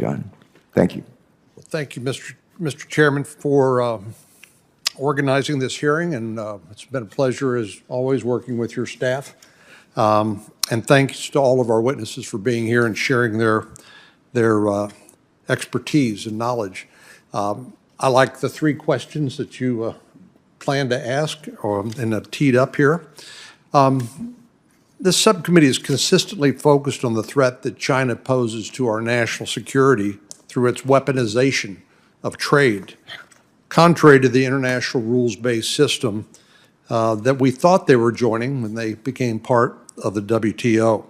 John. Thank you. Well, thank you, Mr. Chairman, for organizing this hearing, and it's been a pleasure, as always, working with your staff. And thanks to all of our witnesses for being here and sharing their expertise and knowledge. I like the three questions that you plan to ask and have teed up here. This subcommittee is consistently focused on the threat that China poses to our national security through its weaponization of trade, contrary to the international rules-based system that we thought they were joining when they became part of the WTO.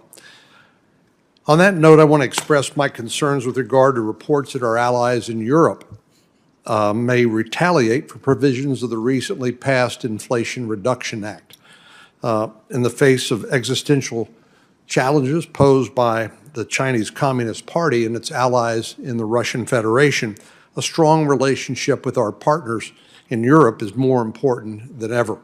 On that note, I want to express my concerns with regard to reports that our allies in Europe may retaliate for provisions of the recently passed Inflation Reduction Act. In the face of existential challenges posed by the Chinese Communist Party and its allies in the Russian Federation, a strong relationship with our partners in Europe is more important than ever.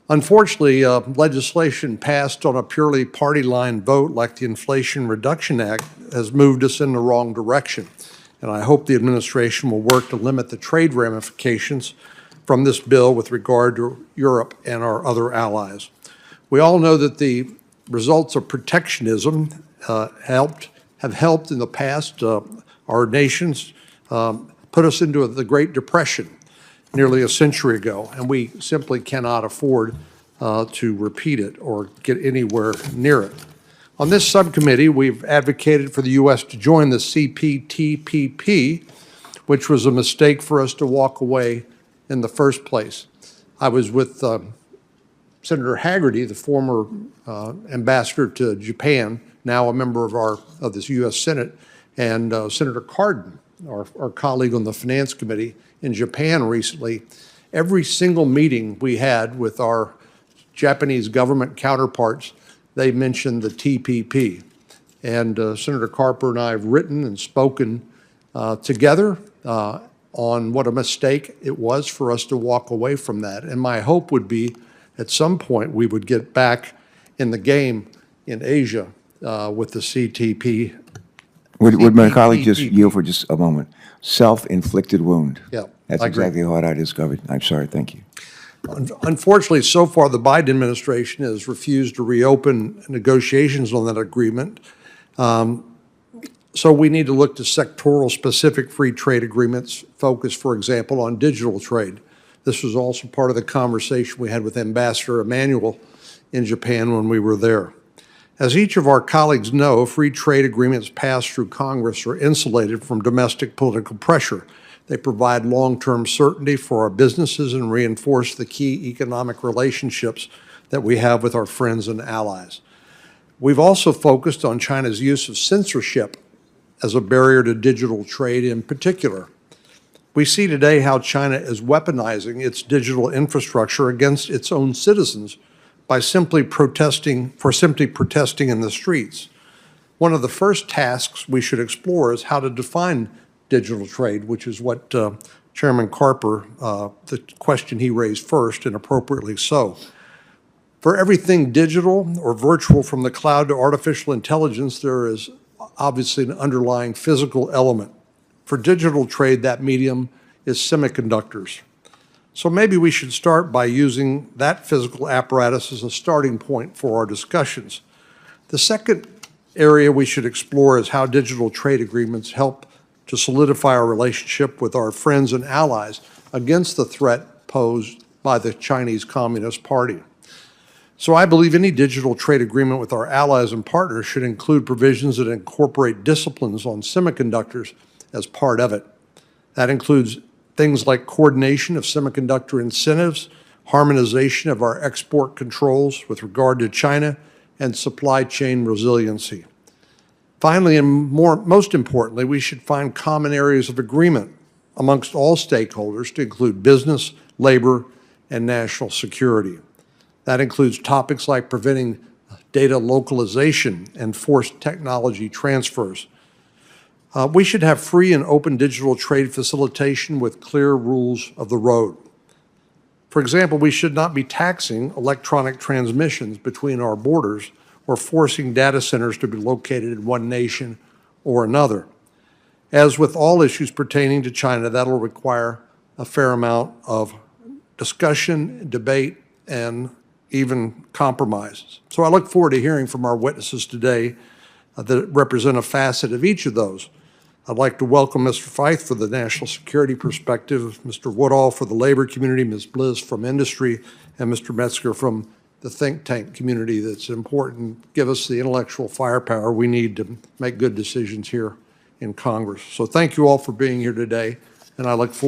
Unfortunately, legislation passed on a purely party-line vote like the Inflation Reduction Act has moved us in the wrong direction, and I hope the administration will work to limit the trade ramifications from this bill with regard to Europe and our other allies. We all know that the results of protectionism have helped in the past. Our nations put us into the Great Depression nearly a century ago, and we simply cannot afford to repeat it or get anywhere near it. On this subcommittee, we've advocated for the U.S. to join the CPTPP, which was a mistake for us to walk away in the first place. I was with Senator Haggerty, the former ambassador to Japan, now a member of this U.S. Senate, and Senator Cardin, our colleague on the Finance Committee, in Japan recently. Every single meeting we had with our Japanese government counterparts, they mentioned the TPP. And Senator Carper and I have written and spoken together on what a mistake it was for us to walk away from that. And my hope would be at some point we would get back in the game in Asia with the CTP. Would my colleague just yield for just a moment? Self-inflicted wound. Yeah, That's exactly what I discovered. I'm sorry. Thank you. Unfortunately, so far, the Biden administration has refused to reopen negotiations on that agreement. So we need to look to sectoral specific free trade agreements focused, for example, on digital trade. This was also part of the conversation we had with Ambassador Emanuel in Japan when we were there. As each of our colleagues know, free trade agreements passed through Congress are insulated from domestic political pressure. They provide long-term certainty for our businesses and reinforce the key economic relationships that we have with our friends and allies. We've also focused on China's use of censorship as a barrier to digital trade in particular. We see today how China is weaponizing its digital infrastructure against its own citizens by simply protesting in the streets. One of the first tasks we should explore is how to define digital trade, which is what Chairman Carper, the question he raised first, and appropriately so. For everything digital or virtual, from the cloud to artificial intelligence, there is obviously an underlying physical element. For digital trade, that medium is semiconductors. So maybe we should start by using that physical apparatus as a starting point for our discussions. The second area we should explore is how digital trade agreements help to solidify our relationship with our friends and allies against the threat posed by the Chinese Communist Party. So I believe any digital trade agreement with our allies and partners should include provisions that incorporate disciplines on semiconductors as part of it. That includes things like coordination of semiconductor incentives, harmonization of our export controls with regard to China, and supply chain resiliency. Finally, and most importantly, we should find common areas of agreement amongst all stakeholders to include business, labor, and national security. That includes topics like preventing data localization and forced technology transfers. We should have free and open digital trade facilitation with clear rules of the road. For example, we should not be taxing electronic transmissions between our borders or forcing data centers to be located in one nation or another. As with all issues pertaining to China, that'll require a fair amount of discussion, debate, and even compromises. So I look forward to hearing from our witnesses today that represent a facet of each of those. I'd like to welcome Mr. Fife for the national security perspective, Mr. Woodall for the labor community, Ms. Bliss from industry, and Mr. Metzger from the think tank community that's important, give us the intellectual firepower we need to make good decisions here in Congress. So thank you all for being here today, and I look forward